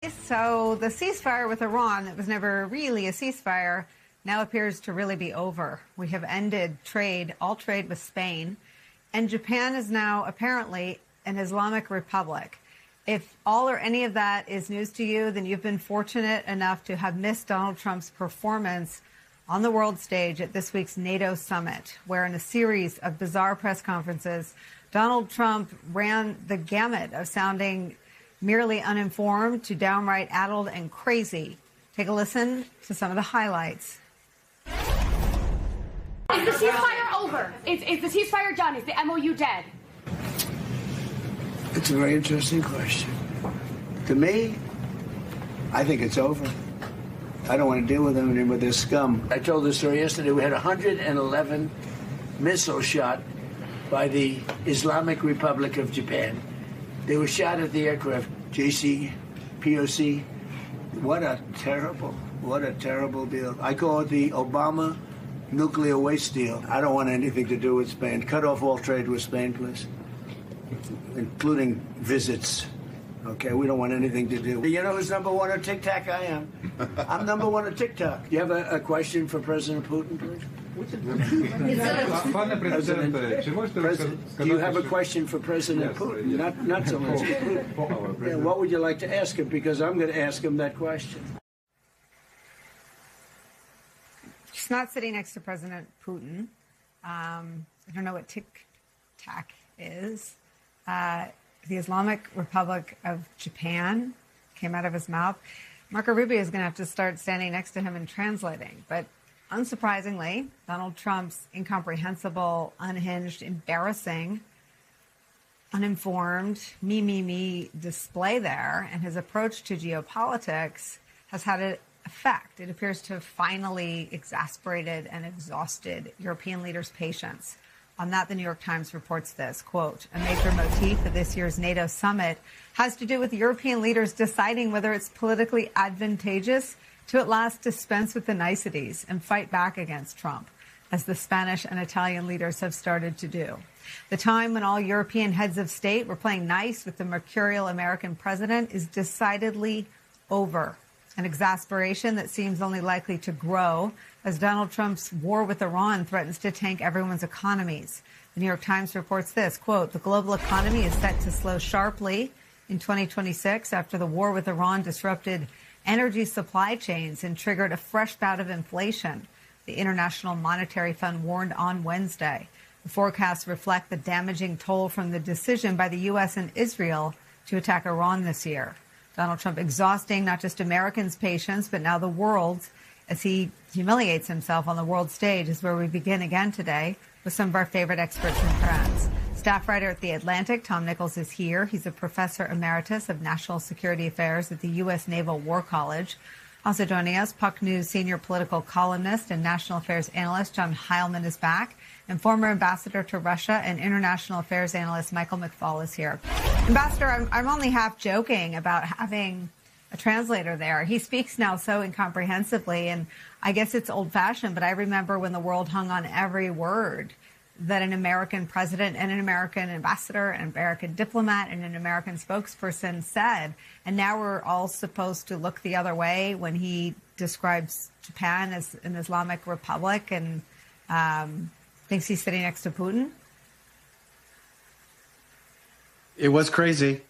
So the ceasefire with Iran that was never really a ceasefire now appears to really be over. We have ended all trade with Spain, and Japan is now apparently an Islamic republic. If all or any of that is news to you, then you've been fortunate enough to have missed Donald Trump's performance on the world stage at this week's NATO summit, where in a series of bizarre press conferences, Donald Trump ran the gamut of sounding merely uninformed to downright addled and crazy. Take a listen to some of the highlights. Is the ceasefire over? Is the ceasefire done? Is the MOU dead? It's a very interesting question. To me, I think it's over. I don't want to deal with them anymore. They're scum. I told this story yesterday. We had 111 missiles shot by the Islamic Republic of Japan. They were shot at the aircraft, POC. What a terrible deal. I call it the Obama nuclear waste deal. I don't want anything to do with Spain. Cut off all trade with Spain, please, including visits. Okay, we don't want anything to do. You know who's number one on TikTok? I am. I'm number one on TikTok. You have a question for President Putin, please? Do you have a question for President Putin? Not so much. Yeah, what would you like to ask him? Because I'm going to ask him that question. She's not sitting next to President Putin. I don't know what TikTok is. The Islamic Republic of Japan came out of his mouth. Marco Rubio is going to have to start standing next to him and translating. But unsurprisingly, Donald Trump's incomprehensible, unhinged, embarrassing, uninformed, me display there and his approach to geopolitics has had an effect. It appears to have finally exasperated and exhausted European leaders' patience. On that, the New York Times reports this, quote, a major motif of this year's NATO summit has to do with European leaders deciding whether it's politically advantageous to at last dispense with the niceties and fight back against Trump, as the Spanish and Italian leaders have started to do. The time when all European heads of state were playing nice with the mercurial American president is decidedly over. An exasperation that seems only likely to grow as Donald Trump's war with Iran threatens to tank everyone's economies. The New York Times reports this, quote, the global economy is set to slow sharply in 2026 after the war with Iran disrupted energy supply chains and triggered a fresh bout of inflation, the International Monetary Fund warned on Wednesday. The forecasts reflect the damaging toll from the decision by the U.S. and Israel to attack Iran this year. Donald Trump exhausting not just Americans' patience, but now the world's, as he humiliates himself on the world stage, is where we begin again today with some of our favorite experts and friends. Staff writer at The Atlantic, Tom Nichols, is here. He's a professor emeritus of national security affairs at the U.S. Naval War College. Also joining us, Puck News senior political columnist and national affairs analyst John Heilman is back. And former ambassador to Russia and international affairs analyst Michael McFaul is here. Ambassador, I'm only half joking about having a translator there. He speaks now so incomprehensibly, and I guess it's old-fashioned, but I remember when the world hung on every word that an American president and an American ambassador, an American diplomat, and an American spokesperson said. And now we're all supposed to look the other way when he describes Japan as an Islamic republic and thinks he's sitting next to Putin. It was crazy.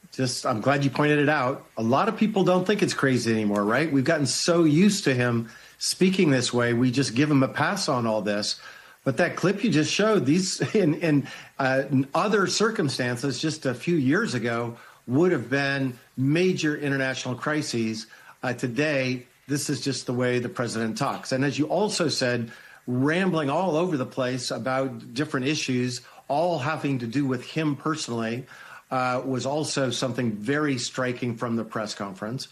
I'm glad you pointed it out. A lot of people don't think it's crazy anymore, right? We've gotten so used to him speaking this way. We just give him a pass on all this. But that clip you just showed, these in other circumstances just a few years ago would have been major international crises. Today, this is just the way the president talks. And as you also said, rambling all over the place about different issues, all having to do with him personally, was also something very striking from the press conference.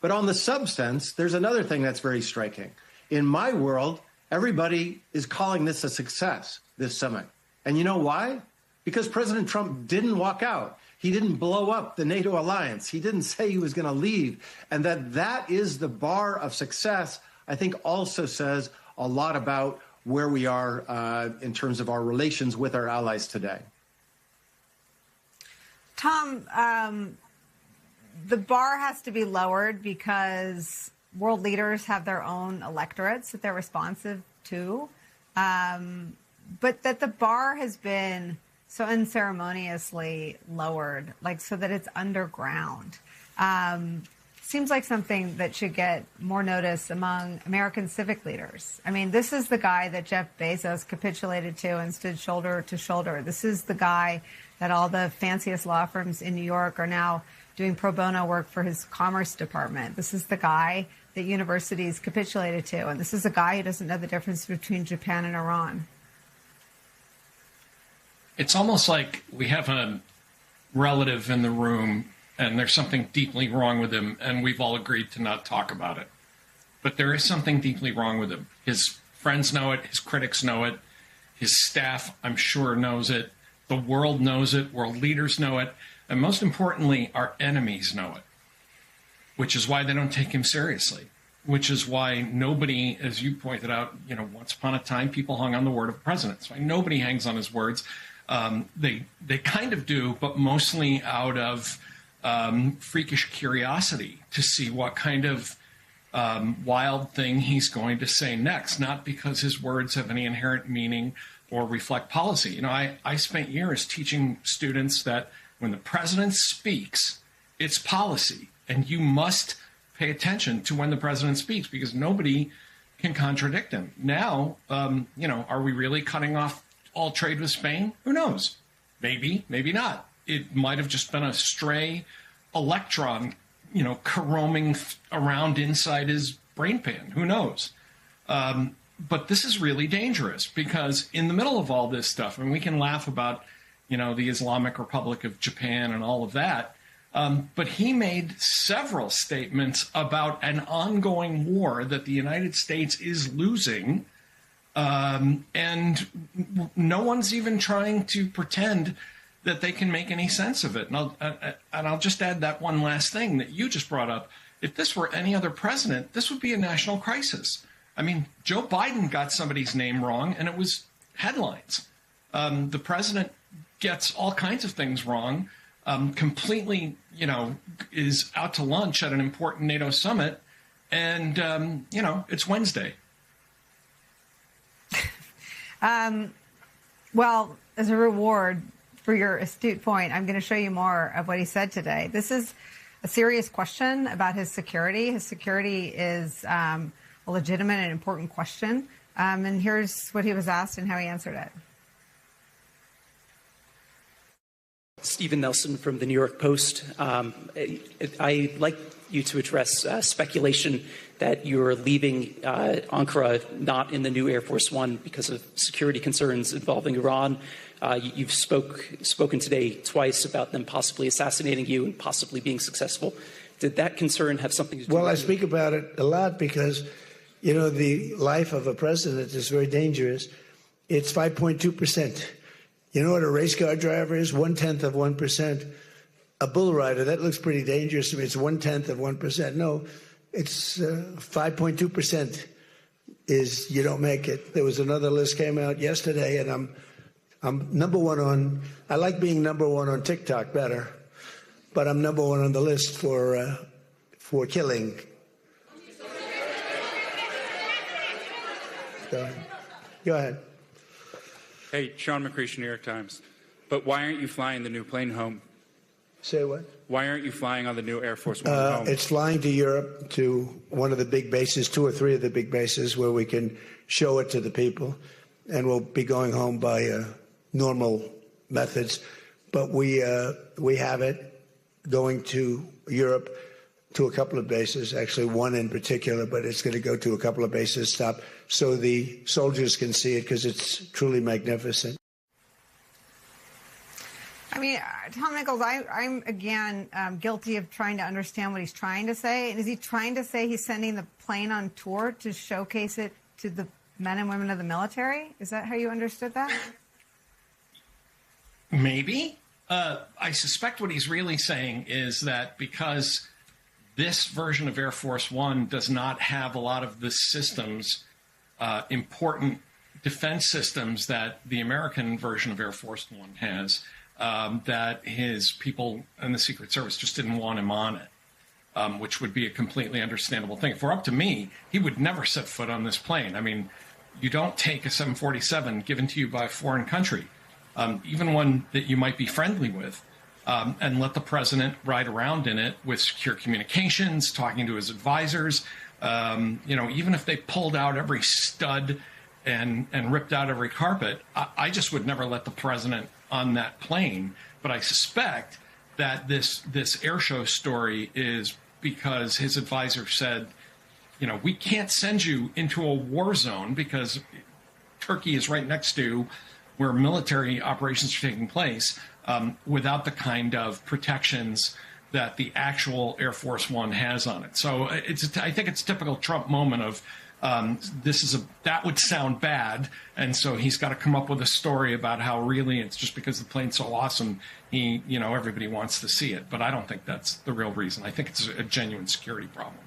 But on the substance, there's another thing that's very striking. In my world, everybody is calling this a success, this summit. And you know why? Because President Trump didn't walk out. He didn't blow up the NATO alliance. He didn't say he was going to leave. And that is the bar of success, I think also says a lot about where we are in terms of our relations with our allies today. Tom, the bar has to be lowered because world leaders have their own electorates that they're responsive to. But that the bar has been so unceremoniously lowered, like so that it's underground, seems like something that should get more notice among American civic leaders. I mean, this is the guy that Jeff Bezos capitulated to and stood shoulder to shoulder. This is the guy that all the fanciest law firms in New York are now doing pro bono work for his commerce department. This is the guy that universities capitulated to. And this is a guy who doesn't know the difference between Japan and Iran. It's almost like we have a relative in the room and there's something deeply wrong with him, and we've all agreed to not talk about it. But there is something deeply wrong with him. His friends know it, his critics know it, his staff, I'm sure, knows it, the world knows it, world leaders know it, and most importantly, our enemies know it, which is why they don't take him seriously, which is why nobody, as you pointed out, once upon a time, people hung on the word of the president. That's why nobody hangs on his words. They kind of do, but mostly out of freakish curiosity to see what kind of wild thing he's going to say next, not because his words have any inherent meaning or reflect policy. I spent years teaching students that when the president speaks, it's policy, and you must pay attention to when the president speaks because nobody can contradict him. Now, are we really cutting off all trade with Spain? Who knows? Maybe, maybe not. It might have just been a stray electron, roaming around inside his brain pan. Who knows? But this is really dangerous because in the middle of all this stuff, and we can laugh about, the Islamic Republic of Japan and all of that, but he made several statements about an ongoing war that the United States is losing, and no one's even trying to pretend that they can make any sense of it. And I'll just add that one last thing that you just brought up. If this were any other president, this would be a national crisis. I mean, Joe Biden got somebody's name wrong, and it was headlines. The president gets all kinds of things wrong, completely, is out to lunch at an important NATO summit, and, it's Wednesday. Well, as a reward for your astute point, I'm going to show you more of what he said today. This is a serious question about his security. His security is a legitimate and important question. And here's what he was asked and how he answered it. Stephen Nelson from the New York Post. I'd like you to address speculation that you're leaving Ankara not in the new Air Force One because of security concerns involving Iran. You've spoken today twice about them possibly assassinating you and possibly being successful. Did that concern have something to do with it? Well, I speak about it a lot because, the life of a president is very dangerous. It's 5.2%. You know what a race car driver is? 1/10 of 1%. A bull rider, that looks pretty dangerous to me. It's 1/10 of 1%. No, it's 5.2% is you don't make it. There was another list came out yesterday, and I'm number one on. I like being number one on TikTok better, but I'm number one on the list for killing. Go ahead. Hey, Sean McCreesh, New York Times. But why aren't you flying the new plane home? Say what? Why aren't you flying on the new Air Force One home? It's flying to Europe, to one of the big bases, 2 or 3 of the big bases, where we can show it to the people. And we'll be going home by normal methods. But we have it going to Europe to a couple of bases, actually one in particular, but it's going to go to a couple of bases, stop, so the soldiers can see it because it's truly magnificent. I mean, Tom Nichols, I'm again guilty of trying to understand what he's trying to say. And is he trying to say he's sending the plane on tour to showcase it to the men and women of the military? Is that how you understood that? Maybe. I suspect what he's really saying is that because this version of Air Force One does not have a lot of the systems, important defense systems that the American version of Air Force One has, that his people in the Secret Service just didn't want him on it. which would be a completely understandable thing. If it were up to me, he would never set foot on this plane. I mean, you don't take a 747 given to you by a foreign country, even one that you might be friendly with, and let the president ride around in it with secure communications, talking to his advisors. Even if they pulled out every stud and ripped out every carpet, I just would never let the president on that plane. But I suspect that this air show story is because his advisor said, we can't send you into a war zone because Turkey is right next to where military operations are taking place, without the kind of protections that the actual Air Force One has on it. So I think it's a typical Trump moment of that would sound bad, and so he's got to come up with a story about how really it's just because the plane's so awesome, everybody wants to see it. But I don't think that's the real reason. I think it's a genuine security problem.